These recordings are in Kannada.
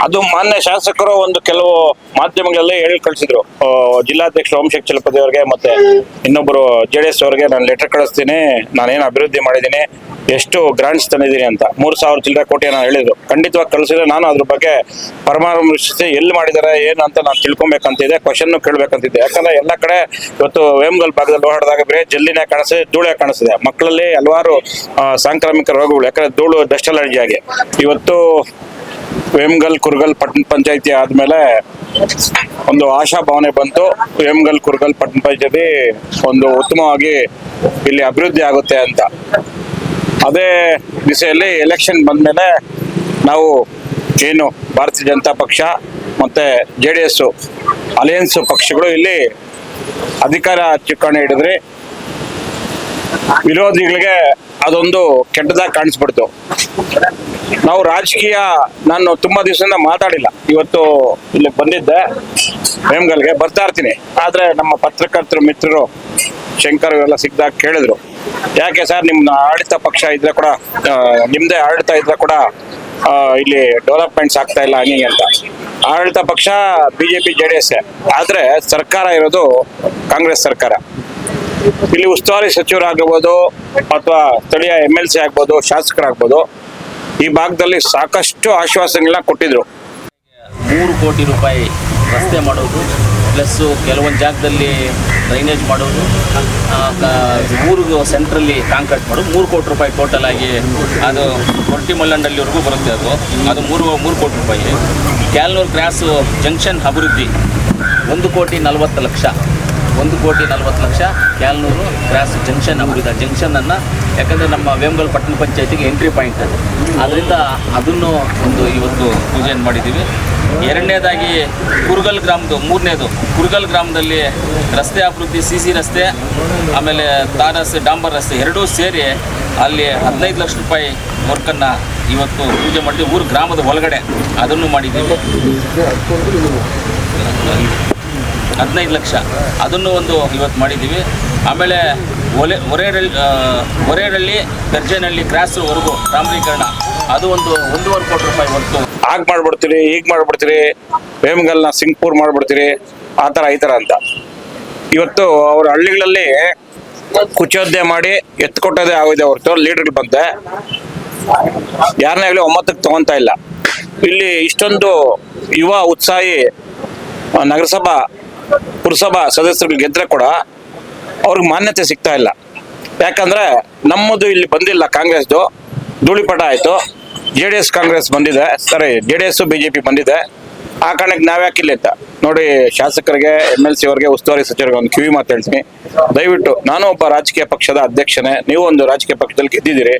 ಅದು ಮಾನ್ಯ ಶಾಸಕರು ಒಂದು ಕೆಲವು ಮಾಧ್ಯಮಗಳಲ್ಲಿ ಹೇಳಿ ಕಳಿಸಿದ್ರು. ಜಿಲ್ಲಾಧ್ಯಕ್ಷರು ಓಂಶೇಖರ್ ಚಲಪತಿ ಅವರಿಗೆ ಮತ್ತೆ ಇನ್ನೊಬ್ಬರು JDS ಅವರಿಗೆ ನಾನು ಲೆಟರ್ ಕಳಿಸ್ತೀನಿ, ನಾನೇನು ಅಭಿವೃದ್ಧಿ ಮಾಡಿದ್ದೀನಿ, ಎಷ್ಟು ಗ್ರಾಂಟ್ಸ್ ತಂದಿದ್ದೀನಿ ಅಂತ 3,000 ಚಿಲ್ಲರೆ ಕೋಟಿ ನಾನು ಹೇಳಿದ್ರು. ಖಂಡಿತವಾಗಿ ಕಳಿಸಿದ್ರೆ ನಾನು ಅದ್ರ ಬಗ್ಗೆ ಪರಾಮರ್ಶಿಸಿ ಎಲ್ಲಿ ಮಾಡಿದ್ದಾರೆ ಏನು ಅಂತ ನಾನು ತಿಳ್ಕೊಬೇಕಂತಿದೆ, ಕ್ವಶನ್ ಕೇಳಬೇಕಂತಿದೆ. ಯಾಕಂದ್ರೆ ಎಲ್ಲ ಕಡೆ ಇವತ್ತು ವೇಮಗಲ್ ಭಾಗದಲ್ಲಿ ಓಡಾಡಿದಾಗ ಬರೀ ಜಲ್ಲಿನೇ ಕಾಣಿಸ್ತಿದೆ, ಧೂಳೆ ಕಾಣಿಸ್ತಿದೆ. ಮಕ್ಕಳಲ್ಲಿ ಹಲವಾರು ಸಾಂಕ್ರಾಮಿಕ ರೋಗಗಳು, ಯಾಕಂದ್ರೆ ಧೂಳು ಡಸ್ಟ್ ಅಲರ್ಜಿ ಆಗಿ. ಇವತ್ತು ವೇಮಗಲ್ ಕುರ್ಗಲ್ ಪಟ್ಟಣ ಪಂಚಾಯತಿ ಆದ್ಮೇಲೆ ಒಂದು ಆಶಾ ಭಾವನೆ ಬಂತು. ವೇಮಗಲ್ ಕುರ್ಗಲ್ ಪಟ್ಟಣ ಪಂಚಾಯತಿ ಒಂದು ಉತ್ತಮವಾಗಿ ಇಲ್ಲಿ ಅಭಿವೃದ್ಧಿ ಆಗುತ್ತೆ ಅಂತ. ಅದೇ ದಿಸೆಯಲ್ಲಿ ಎಲೆಕ್ಷನ್ ಬಂದ್ಮೇಲೆ ನಾವು ಏನು ಭಾರತೀಯ ಜನತಾ ಪಕ್ಷ ಮತ್ತೆ JDS ಅಲಯನ್ಸ್ ಪಕ್ಷಗಳು ಇಲ್ಲಿ ಅಧಿಕಾರ ಚುಕ್ಕಾಣಿ ಹಿಡಿದ್ರಿ. ವಿರೋಧಿಗಳಿಗೆ ಅದೊಂದು ಕೆಟ್ಟದಾಗಿ ಕಾಣಿಸ್ಬಿಡ್ತು. ನಾವು ರಾಜಕೀಯ, ನಾನು ತುಂಬಾ ದಿವಸದಿಂದ ಮಾತಾಡಿಲ್ಲ, ಇವತ್ತು ಇಲ್ಲಿ ಬಂದಿದ್ದೆ, ವೇಮಗಲ್ಗೆ ಬರ್ತಾ ಇರ್ತೀನಿ. ಆದ್ರೆ ನಮ್ಮ ಪತ್ರಕರ್ತರು ಮಿತ್ರರು ಶಂಕರ್ ಇವೆಲ್ಲ ಸಿಕ್ಕಿದಾಗ ಕೇಳಿದ್ರು, ಯಾಕೆ ಸರ್ ನಿಮ್ಮ ಆಡಳಿತ ಪಕ್ಷ ಇದ್ರೆ ಕೂಡ, ನಿಮ್ದೇ ಆಡಳಿತ ಇದ್ರೆ ಕೂಡ ಇಲ್ಲಿ ಡೆವಲಪ್ಮೆಂಟ್ಸ್ ಆಗ್ತಾ ಇಲ್ಲ ಹಂಗೆ ಅಂತ. ಆಡಳಿತ ಪಕ್ಷ BJP JDS, ಆದ್ರೆ ಸರ್ಕಾರ ಇರೋದು ಕಾಂಗ್ರೆಸ್ ಸರ್ಕಾರ. ಇಲ್ಲಿ ಉಸ್ತುವಾರಿ ಸಚಿವರಾಗಬಹುದು ಅಥವಾ ಸ್ಥಳೀಯ MLC ಆಗ್ಬೋದು, ಶಾಸಕರಾಗ್ಬೋದು, ಈ ಭಾಗದಲ್ಲಿ ಸಾಕಷ್ಟು ಆಶ್ವಾಸನೆಗಳನ್ನ ಕೊಟ್ಟಿದ್ರು. 3 ಕೋಟಿ ರೂಪಾಯಿ ರಸ್ತೆ ಮಾಡೋದು, ಪ್ಲಸ್ಸು ಕೆಲವೊಂದು ಜಾಗದಲ್ಲಿ ಡ್ರೈನೇಜ್ ಮಾಡೋದು, ಊರಿಗೆ ಸೆಂಟ್ರಲ್ಲಿ ಕಾಂಕ್ರೀಟ್ ಮಾಡೋದು. 3 ಕೋಟಿ ರೂಪಾಯಿ ಟೋಟಲ್ ಆಗಿ ಅದು ಕೊಟ್ಟಿಮಲ್ಲಂಡಲ್ಲಿವರೆಗೂ ಬರುತ್ತೆ. ಅದು 3 ಕೋಟಿ ರೂಪಾಯಿ. ಕ್ಯಾಲ್ನೂರು ಕ್ರಾಸು ಜಂಕ್ಷನ್ ಅಭಿವೃದ್ಧಿ 1,40,00,000. 1,40,00,000 ಕ್ಯಾಲ್ನೂರು ಕ್ರಾಸ್ ಜಂಕ್ಷನ್ ಅಭಿವೃದ್ಧಿ. ಜಂಕ್ಷನನ್ನು ಯಾಕಂದರೆ ನಮ್ಮ ವೇಮಗಲ್ ಪಟ್ಟಣ ಪಂಚಾಯತಿಗೆ ಎಂಟ್ರಿ ಪಾಯಿಂಟ್ ಅದು, ಅದರಿಂದ ಅದನ್ನು ಒಂದು ಇವತ್ತು ಪೂಜೆಯನ್ನು ಮಾಡಿದ್ದೀವಿ. ಎರಡನೇದಾಗಿ ಕುರ್ಗಲ್ ಗ್ರಾಮದ್ದು, ಮೂರನೇದು ಕುರ್ಗಲ್ ಗ್ರಾಮದಲ್ಲಿ ರಸ್ತೆ ಅಭಿವೃದ್ಧಿ, CC ರಸ್ತೆ, ಆಮೇಲೆ ಡಾಂಬರ್ ರಸ್ತೆ ಎರಡೂ ಸೇರಿ ಅಲ್ಲಿ 15 ಲಕ್ಷ ರೂಪಾಯಿ ವರ್ಕನ್ನು ಇವತ್ತು ಪೂಜೆ ಮಾಡಿದ್ದೀವಿ. ಊರು ಗ್ರಾಮದ ಒಳಗಡೆ ಅದನ್ನು ಮಾಡಿದ್ದೀವಿ. 15 ಲಕ್ಷ ಅದನ್ನು ಒಂದು ಇವತ್ತು ಮಾಡಿದ್ದೀವಿ. ಆಮೇಲೆ ಒರೇರಳ್ಳಿ ಗರ್ಜನಹಳ್ಳಿ ಕ್ರಾಸ್ವರೆಗೂ ಡಾಂಬರೀಕರಣ, ಅದು ಒಂದು 1.5 ಕೋಟಿ ರೂಪಾಯಿ ಹೊತ್ತು. ಆಗ ಮಾಡ್ಬಿಡ್ತೀರಿ, ಈಗ ಮಾಡ್ಬಿಡ್ತೀರಿ, ವೇಮಗಲ್ನ ಸಿಂಗ್ಪುರ್ ಮಾಡ್ಬಿಡ್ತೀರಿ, ಆ ಥರ ಈ ಥರ ಅಂತ. ಇವತ್ತು ಅವ್ರ ಹಳ್ಳಿಗಳಲ್ಲಿ ಕುಚೋದ್ಯ ಮಾಡಿ ಎತ್ಕೊಟ್ಟೋದೇ ಆಗಿದೆ ಹೊರತು ಲೀಡರ್ಗಳು ಬಂತೆ ಯಾರನ್ನೇ ಆಗಲಿ 9ಕ್ಕೆ ತಗೊಂತ ಇಲ್ಲ. ಇಲ್ಲಿ ಇಷ್ಟೊಂದು ಯುವ ಉತ್ಸಾಹಿ ನಗರಸಭಾ ಪುರಸಭಾ ಸದಸ್ಯರಿಗೆ ಗೆದ್ರೆ ಕೂಡ ಅವ್ರಿಗೆ ಮಾನ್ಯತೆ ಸಿಗ್ತಾ ಇಲ್ಲ. ಯಾಕಂದ್ರೆ ನಮ್ಮದು ಇಲ್ಲಿ ಬಂದಿಲ್ಲ, ಕಾಂಗ್ರೆಸ್ದು ಧೂಳಿಪಟ ಆಯ್ತು. JDS ಕಾಂಗ್ರೆಸ್ ಬಂದಿದೆ, ಸರಿ JDS BJP ಬಂದಿದೆ. ಆ ಕಾರಣಕ್ಕೆ ನಾವ್ಯಾಕಿಲ್ಲ ಅಂತ ನೋಡಿ. ಶಾಸಕರಿಗೆ MLC ಅವರಿಗೆ ಉಸ್ತುವಾರಿ ಸಚಿವರಿಗೆ ಒಂದು ಕಿವಿ ಮಾತು ಹೇಳ್ತೀನಿ, ದಯವಿಟ್ಟು, ನಾನು ಒಬ್ಬ ರಾಜಕೀಯ ಪಕ್ಷದ ಅಧ್ಯಕ್ಷನೇ, ನೀವು ಒಂದು ರಾಜಕೀಯ ಪಕ್ಷದಲ್ಲಿ ಗೆದ್ದಿದ್ದೀರಿ,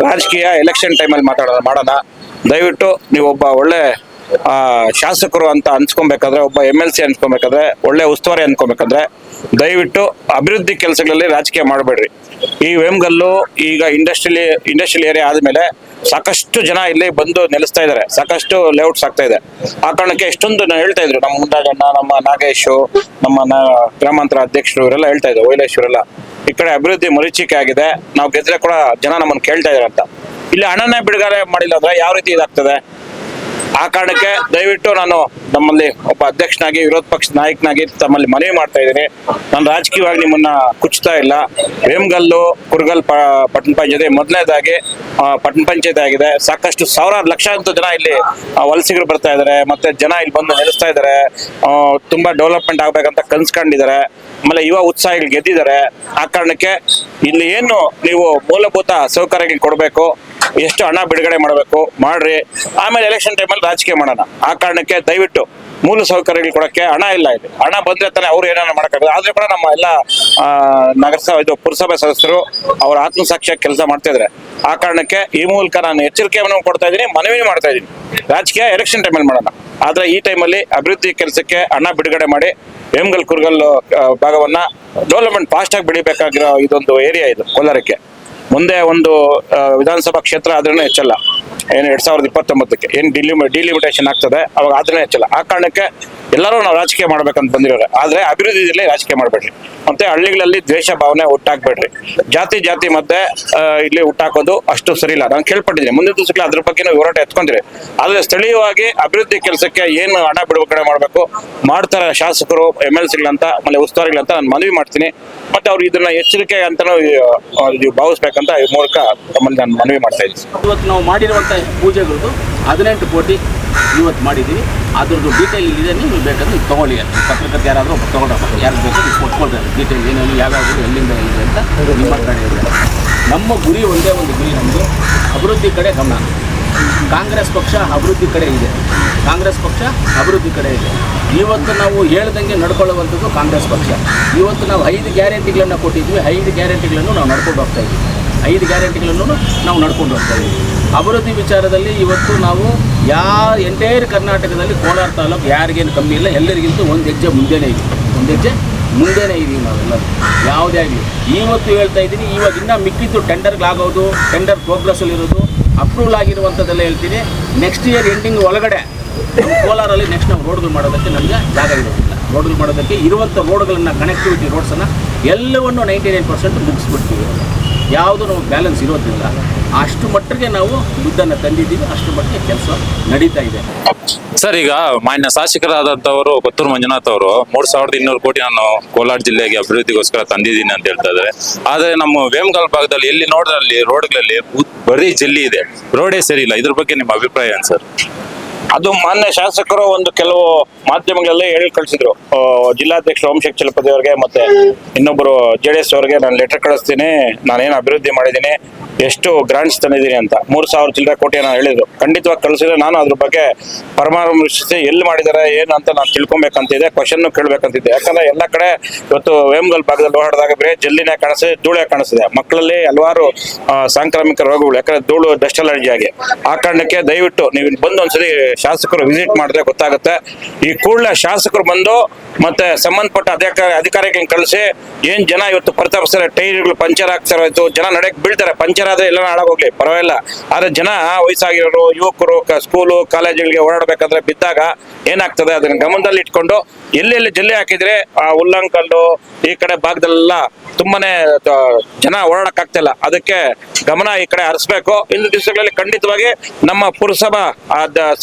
ರಾಜಕೀಯ ಎಲೆಕ್ಷನ್ ಟೈಮಲ್ಲಿ ಮಾಡೋಣ. ದಯವಿಟ್ಟು ನೀವು ಒಬ್ಬ ಒಳ್ಳೆ ಶಾಸಕರು ಅಂತ ಅನ್ಸ್ಕೊಬೇಕಾದ್ರೆ, ಒಬ್ಬ MLC ಅನ್ಸ್ಕೊಬೇಕಾದ್ರೆ, ಒಳ್ಳೆ ಉಸ್ತುವಾರಿ ಅನ್ಕೊಬೇಕಾದ್ರೆ ದಯವಿಟ್ಟು ಅಭಿವೃದ್ಧಿ ಕೆಲಸಗಳಲ್ಲಿ ರಾಜಕೀಯ ಮಾಡಬೇಡ್ರಿ. ಈ ವೇಮಗಲ್ಲು ಈಗ ಇಂಡಸ್ಟ್ರಿಯಲ್ ಏರಿಯಾ ಆದ್ಮೇಲೆ ಸಾಕಷ್ಟು ಜನ ಇಲ್ಲಿ ಬಂದು ನೆಲೆಸ್ತಾ ಇದ್ದಾರೆ, ಸಾಕಷ್ಟು ಲೇಔಟ್ಸ್ ಆಗ್ತಾ ಇದೆ. ಆ ಕಾರಣಕ್ಕೆ ಎಷ್ಟೊಂದು ಹೇಳ್ತಾ ಇದ್ರು ನಮ್ಮ ಮುಂದಾಜಣ್ಣ, ನಮ್ಮ ನಾಗೇಶು, ನಮ್ಮ ಗ್ರಾಮಾಂತರ ಅಧ್ಯಕ್ಷರು, ಇವರೆಲ್ಲ ಹೇಳ್ತಾ ಇದ್ರು, ವೈಲೇಶ್ವರೆಲ್ಲ ಈ ಕಡೆ ಅಭಿವೃದ್ಧಿ ಮರೀಚಿಕೆ ಆಗಿದೆ, ನಾವು ಗೆದ್ರೆ ಕೂಡ ಜನ ನಮ್ಮನ್ನು ಕೇಳ್ತಾ ಇದಾರೆ ಅಂತ. ಇಲ್ಲಿ ಹಣನೇ ಬಿಡುಗಡೆ ಮಾಡಿಲ್ಲ ಅಂದ್ರೆ ಯಾವ ರೀತಿ ಇದಾಗ್ತದೆ? ಆ ಕಾರಣಕ್ಕೆ ದಯವಿಟ್ಟು ನಾನು ನಮ್ಮಲ್ಲಿ ಒಬ್ಬ ಅಧ್ಯಕ್ಷನಾಗಿ, ವಿರೋಧ ಪಕ್ಷದ ನಾಯಕನಾಗಿ ತಮ್ಮಲ್ಲಿ ಮನವಿ ಮಾಡ್ತಾ ಇದ್ದೀನಿ, ನಾನು ರಾಜಕೀಯವಾಗಿ ನಿಮ್ಮನ್ನ ಕುಚ್ತಾ ಇಲ್ಲ. ವೇಮಗಲ್ಲು ಕುರ್ಗಲ್ ಪಟ್ಟಣ ಪಂಚಾಯತಿ ಮೊದಲನೇದಾಗಿ ಪಟ್ಟಣ ಪಂಚಾಯತಿ ಆಗಿದೆ. ಸಾಕಷ್ಟು ಸಾವಿರಾರು ಲಕ್ಷಾಂತರ ಜನ ಇಲ್ಲಿ ವಲಸಿಗರು ಬರ್ತಾ ಇದ್ದಾರೆ, ಮತ್ತೆ ಜನ ಇಲ್ಲಿ ಬಂದು ನೆಲೆಸ್ತಾ ಇದ್ದಾರೆ. ತುಂಬಾ ಡೆವಲಪ್ಮೆಂಟ್ ಆಗ್ಬೇಕಂತ ಕನ್ಸ್ಕೊಂಡಿದ್ದಾರೆ. ಆಮೇಲೆ ಯುವ ಉತ್ಸಾಹಿಗಳು ಗೆದ್ದಿದ್ದಾರೆ. ಆ ಕಾರಣಕ್ಕೆ ಇಲ್ಲಿ ಏನು ನೀವು ಮೂಲಭೂತ ಸೌಕರ್ಯಗಳು ಕೊಡಬೇಕು, ಎಷ್ಟು ಹಣ ಬಿಡುಗಡೆ ಮಾಡಬೇಕು ಮಾಡ್ರಿ, ಆಮೇಲೆ ಎಲೆಕ್ಷನ್ ಟೈಮಲ್ಲಿ ರಾಜಕೀಯ ಮಾಡೋಣ. ಆ ಕಾರಣಕ್ಕೆ ದಯವಿಟ್ಟು ಮೂಲ ಸೌಕರ್ಯಗಳು ಕೊಡಕ್ಕೆ ಹಣ ಇಲ್ಲ. ಇಲ್ಲಿ ಹಣ ಬಂದ್ರೆ ತಾನೆ ಅವ್ರು ಏನಾರ ಮಾಡಕ್ಕಾಗಲ್ಲ. ಆದ್ರೆ ಕೂಡ ನಮ್ಮ ಎಲ್ಲ ನಗರಸಭೆ ಪುರಸಭೆ ಸದಸ್ಯರು ಅವರ ಆತ್ಮಸಾಕ್ಷಿಯಾಗಿ ಕೆಲಸ ಮಾಡ್ತಾ ಇದ್ದಾರೆ. ಆ ಕಾರಣಕ್ಕೆ ಈ ಮೂಲಕ ನಾನು ಎಚ್ಚರಿಕೆಯನ್ನು ಕೊಡ್ತಾ ಇದ್ದೀನಿ, ಮನವಿ ಮಾಡ್ತಾ ಇದ್ದೀನಿ, ರಾಜಕೀಯ ಎಲೆಕ್ಷನ್ ಟೈಮಲ್ಲಿ ಮಾಡೋಣ. ಆದ್ರೆ ಈ ಟೈಮಲ್ಲಿ ಅಭಿವೃದ್ಧಿ ಕೆಲಸಕ್ಕೆ ಹಣ ಬಿಡುಗಡೆ ಮಾಡಿ ವೇಮಗಲ್ ಕುರ್ಗಲ್ ಭಾಗವನ್ನ ಡೆವಲಪ್ಮೆಂಟ್ ಫಾಸ್ಟ್ ಆಗಿ ಬೆಳಿಬೇಕಾಗಿರೋ ಇದೊಂದು ಏರಿಯಾ ಇದು ಕೋಲಾರಕ್ಕೆ. ಮುಂದೆ ಒಂದು ವಿಧಾನಸಭಾ ಕ್ಷೇತ್ರ ಆದ್ರೂ ಹೆಚ್ಚಲ್ಲ, ಏನು 2029ಕ್ಕೆ ಏನು ಡಿಲಿಮಿಟೇಷನ್ ಆಗ್ತದೆ, ಅವಾಗ ಆದ್ರೂ ಹೆಚ್ಚಲ್ಲ. ಆ ಕಾರಣಕ್ಕೆ ಎಲ್ಲರೂ ನಾವು ರಾಜಕೀಯ ಮಾಡ್ಬೇಕಂತ ಬಂದಿರೋರೆ, ಆದ್ರೆ ಅಭಿವೃದ್ಧಿಯಲ್ಲಿ ರಾಜಕೀಯ ಮಾಡಬೇಡ್ರಿ. ಮತ್ತೆ ಹಳ್ಳಿಗಳಲ್ಲಿ ದ್ವೇಷ ಭಾವನೆ ಹುಟ್ಟಾಕ್ಬೇಡ್ರಿ. ಜಾತಿ ಮಧ್ಯೆ ಇಲ್ಲಿ ಹುಟ್ಟಾಕೋದು ಅಷ್ಟು ಸರಿ ಇಲ್ಲ. ನಾನು ಕೇಳ್ಪಟ್ಟಿದ್ದೀನಿ, ಮುಂದಿನ ದಿವಸಕ್ಕೆ ಅದ್ರ ಬಗ್ಗೆ ನಾವು ಹೋರಾಟ ಎತ್ಕೊಂಡ್ರಿ. ಆದ್ರೆ ಸ್ಥಳೀಯವಾಗಿ ಅಭಿವೃದ್ಧಿ ಕೆಲಸಕ್ಕೆ ಏನು ಹಣ ಬಿಡುಗಡೆ ಮಾಡಬೇಕು ಮಾಡ್ತಾರೆ ಶಾಸಕರು, MLCಗಳಂತ, ಆಮೇಲೆ ಉಸ್ತುವಾರಿಗಳಂತ ನಾನು ಮನವಿ ಮಾಡ್ತೀನಿ. ಮತ್ತೆ ಅವ್ರು ಇದನ್ನ ಎಚ್ಚರಿಕೆ ಅಂತಾನು ಭಾವಿಸ್ಬೇಕಂತ ಈ ಮೂಲಕ ತಮ್ಮಲ್ಲಿ ನಾನು ಮನವಿ ಮಾಡ್ತಾ ಇದ್ದೀನಿ. ಇವತ್ತು ನಾವು ಮಾಡಿರುವಂಥ ಪೂಜೆಗಳದ್ದು 18 ಕೋಟಿ ಇವತ್ತು ಮಾಡಿದ್ದೀವಿ. ಅದ್ರದ್ದು ಡೀಟೇಲ್ ಇದೆ, ನೀವು ಬೇಕಾದ್ರೆ ತೊಗೊಳ್ಳಿ. ಪತ್ರಕರ್ತ ಯಾರಾದರೂ ತೊಗೊಂಡ್ರಪ್ಪ, ಯಾರು ಬೇಕು ನೀವು ಕೊಟ್ಕೊಳ್ತಾರೆ ಡೀಟೇಲ್ ಏನೇನು ಯಾವ್ಯಾವುದು ಎಲ್ಲಿಂದ ಇದೆ ಅಂತ ನಿಮ್ಮ ಕಡೆ ಇದೆ. ನಮ್ಮ ಗುರಿ ಒಂದೇ ಒಂದು ಗುರಿ, ನಮ್ಮದು ಅಭಿವೃದ್ಧಿ ಕಡೆ ಗಮನ. ಕಾಂಗ್ರೆಸ್ ಪಕ್ಷ ಅಭಿವೃದ್ಧಿ ಕಡೆ ಇದೆ, ಕಾಂಗ್ರೆಸ್ ಪಕ್ಷ ಅಭಿವೃದ್ಧಿ ಕಡೆ ಇದೆ. ಇವತ್ತು ನಾವು ಹೇಳ್ದಂಗೆ ನಡ್ಕೊಳ್ಳುವಂಥದ್ದು ಕಾಂಗ್ರೆಸ್ ಪಕ್ಷ. ಇವತ್ತು ನಾವು 5 ಗ್ಯಾರಂಟಿಗಳನ್ನು ಕೊಟ್ಟಿದ್ವಿ, 5 ಗ್ಯಾರಂಟಿಗಳನ್ನು ನಾವು ನಡ್ಕೊಂಡು ಹೋಗ್ತಾ ಇದ್ದೀವಿ. 5 ಗ್ಯಾರಂಟಿಗಳನ್ನು ನಾವು ನಡ್ಕೊಂಡು ಹೋಗ್ತಾ ಇದ್ದೀವಿ. ಅಭಿವೃದ್ಧಿ ವಿಚಾರದಲ್ಲಿ ಇವತ್ತು ನಾವು ಎಂಟೈರ್ ಕರ್ನಾಟಕದಲ್ಲಿ ಕೋಲಾರ ತಾಲೂಕು ಯಾರಿಗೇನು ಕಮ್ಮಿ ಇಲ್ಲ, ಎಲ್ಲರಿಗಿಂತ ಒಂದು ಹೆಜ್ಜೆ ಮುಂದೆನೇ ಇದೆ, ಒಂದು ಹೆಜ್ಜೆ ಮುಂದೆನೇ ಇದ್ದೀವಿ ನಾವೆಲ್ಲರೂ. ಯಾವುದೇ ಆಗಲಿ ಇವತ್ತು ಹೇಳ್ತಾ ಇದ್ದೀನಿ, ಇವಾಗ ಇನ್ನೂ ಮಿಕ್ಕಿದ್ದು ಟೆಂಡರ್ಗಳಾಗೋದು, ಟೆಂಡರ್ ಪ್ರೋಗ್ರೆಸ್ಸಲ್ಲಿರೋದು, ಅಪ್ರೂವಲ್ ಆಗಿರುವಂಥದ್ದೆಲ್ಲ ಹೇಳ್ತೀನಿ. ನೆಕ್ಸ್ಟ್ ಇಯರ್ ಎಂಡಿಂಗ್ ಒಳಗಡೆ ನಮ್ಮ ಕೋಲಾರಲ್ಲಿ ನೆಕ್ಸ್ಟ್ ನಾವು ರೋಡ್ಗಳು ಮಾಡೋದಕ್ಕೆ ನಮಗೆ ಜಾಗ ಇರೋದಿಲ್ಲ. ರೋಡ್ಗಳು ಮಾಡೋದಕ್ಕೆ ಇರುವಂಥ ರೋಡ್ಗಳನ್ನು, ಕನೆಕ್ಟಿವಿಟಿ ರೋಡ್ಸನ್ನು ಎಲ್ಲವನ್ನು 99% ಮುಗಿಸ್ಬಿಡ್ತೀವಿ. ಯಾವುದು ನಾವು ಬ್ಯಾಲೆನ್ಸ್ ಇರೋದಿಲ್ಲ. ಅಷ್ಟು ಮಟ್ಟಿಗೆ ನಾವು ದುಡ್ಡನ್ನು ತಂದಿದ್ದೀವಿ, ಅಷ್ಟು ಮಟ್ಟಿಗೆ ಕೆಲಸ ನಡೀತಾ ಇದೆ. ಸರ್, ಈಗ ಮಾನ್ಯ ಶಾಸಕರಾದಂಥವರು ಕೊತ್ತೂರು ಮಂಜುನಾಥ್ ಅವರು 3200 ಕೋಟಿ ನಾನು ಕೋಲಾರ ಜಿಲ್ಲೆಗೆ ಅಭಿವೃದ್ಧಿಗೋಸ್ಕರ ತಂದಿದ್ದೀನಿ ಅಂತ ಹೇಳ್ತಾ ಇದ್ದಾರೆ. ಆದರೆ ನಮ್ಮ ವೇಮಗಲ್ ಭಾಗದಲ್ಲಿ ಎಲ್ಲಿ ನೋಡಿದ್ರಲ್ಲಿ ರೋಡ್ಗಳಲ್ಲಿ ಬರೀ ಜಲ್ಲಿ ಇದೆ, ರೋಡೇ ಸರಿ ಇಲ್ಲ. ಇದ್ರ ಬಗ್ಗೆ ನಿಮ್ಮ ಅಭಿಪ್ರಾಯ ಏನು ಸರ್? ಅದು ಮಾನ್ಯ ಶಾಸಕರು ಒಂದು ಕೆಲವು ಮಾಧ್ಯಮಗಳಲ್ಲಿ ಹೇಳಿ ಕಳಿಸಿದ್ರು. ಜಿಲ್ಲಾಧ್ಯಕ್ಷ ಓಂಶೇಖರ್ ಚಲಪತಿ ಅವರಿಗೆ ಮತ್ತೆ ಇನ್ನೊಬ್ಬರು JDS ಅವರಿಗೆ ನಾನು ಲೆಟರ್ ಕಳಿಸ್ತೀನಿ, ನಾನೇನು ಅಭಿವೃದ್ಧಿ ಮಾಡಿದ್ದೀನಿ, ಎಷ್ಟು ಗ್ರಾಂಟ್ಸ್ ತಂದಿದ್ದೀನಿ ಅಂತ 3000 ಚಿಲ್ಲರೆ ಕೋಟಿ ನಾನು ಹೇಳಿದ್ರು. ಖಂಡಿತವಾಗಿ ಕಳಿಸಿದ್ರೆ ನಾನು ಅದ್ರ ಬಗ್ಗೆ ಪರಾಮರ್ಶಿಸಿ ಎಲ್ಲಿ ಮಾಡಿದ್ದಾರೆ ಏನು ಅಂತ ನಾನು ತಿಳ್ಕೊಬೇಕಂತಿದೆ, ಕ್ವಶನ್ ಕೇಳಬೇಕಂತಿದ್ದೆ. ಯಾಕಂದ್ರೆ ಎಲ್ಲ ಕಡೆ ಇವತ್ತು ವೇಮಗಲ್ ಭಾಗದಲ್ಲಿ ಓಡಾಡಿದಾಗ ಬರೀ ಜಲ್ಲಿನೇ ಕಾಣಿಸ್ತಿದೆ, ಧೂಳೇ ಕಾಣಿಸ್ತಿದೆ. ಮಕ್ಕಳಲ್ಲಿ ಹಲವಾರು ಸಾಂಕ್ರಾಮಿಕ ರೋಗಗಳು, ಯಾಕಂದ್ರೆ ಧೂಳು ಡಸ್ಟ್ ಅಲರ್ಜಿ ಆಗಿ. ಆ ಕಾರಣಕ್ಕೆ ದಯವಿಟ್ಟು ನೀವು ಬಂದು ಒಂದ್ಸರಿ ಶಾಸಕರು ವಿಸಿಟ್ ಮಾಡಿದ್ರೆ ಗೊತ್ತಾಗುತ್ತೆ. ಈ ಕೂಡಲೇ ಶಾಸಕರು ಬಂದು ಮತ್ತೆ ಸಂಬಂಧಪಟ್ಟ ಅಧಿಕಾರಿಗಳನ್ನ ಕಳಿಸಿ, ಏನ್ ಜನ ಇವತ್ತು ಪರಿತಾಪಿಸ್ತಾರೆ, ಟೈರ್ಗಳು ಪಂಚರ್ ಆಗ್ತಾ ಇರೋದು, ಜನ ನಡೆಯಕ್ಕೆ ಬೀಳ್ತಾರೆ. ಪಂಚರ್ ಆದ್ರೆ ಎಲ್ಲ ಹಾಳಾಗೋಗ್ಲಿ ಪರವಾಗಿಲ್ಲ, ಆದ್ರೆ ಜನ ವಯಸ್ಸಾಗಿರೋರು, ಯುವಕರು ಸ್ಕೂಲು ಕಾಲೇಜುಗಳಿಗೆ ಓಡಾಡ್ಬೇಕಾದ್ರೆ ಬಿದ್ದಾಗ ಏನಾಗ್ತದೆ ಅದನ್ನ ಗಮನದಲ್ಲಿ ಇಟ್ಕೊಂಡು ಎಲ್ಲೆಲ್ಲಿ ಜಲ್ಲಿ ಹಾಕಿದ್ರೆ ಆ ಉಲ್ಲಂಕಲ್ಲು ಈ ಕಡೆ ಭಾಗದಲ್ಲೆಲ್ಲ ತುಂಬಾನೇ ಜನ ಓಡಾಡಕ್ ಆಗ್ತಿಲ್ಲ. ಅದಕ್ಕೆ ಗಮನ ಈ ಕಡೆ ಹರಿಸ್ಬೇಕು. ಇಂದು ದಿವಸಗಳಲ್ಲಿ ಖಂಡಿತವಾಗಿ ನಮ್ಮ ಪುರಸಭಾ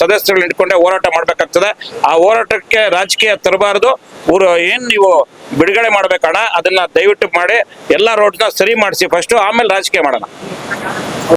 ಸದಸ್ಯರುಗಳನ್ನ ಇಟ್ಕೊಂಡೆ ಹೋರಾಟ ಮಾಡ್ಬೇಕಾಗ್ತದೆ. ಆ ಹೋರಾಟಕ್ಕೆ ರಾಜಕೀಯ ತರಬಾರದು. ಏನ್ ನೀವು ಬಿಡುಗಡೆ ಮಾಡ್ಬೇಕಣ್ಣ, ಅದನ್ನ ದಯವಿಟ್ಟು ಮಾಡಿ, ಎಲ್ಲಾ ರೋಡ್ನ ಸರಿ ಮಾಡಿಸಿ ಫಸ್ಟ್, ಆಮೇಲೆ ರಾಜಕೀಯ ಮಾಡೋಣ.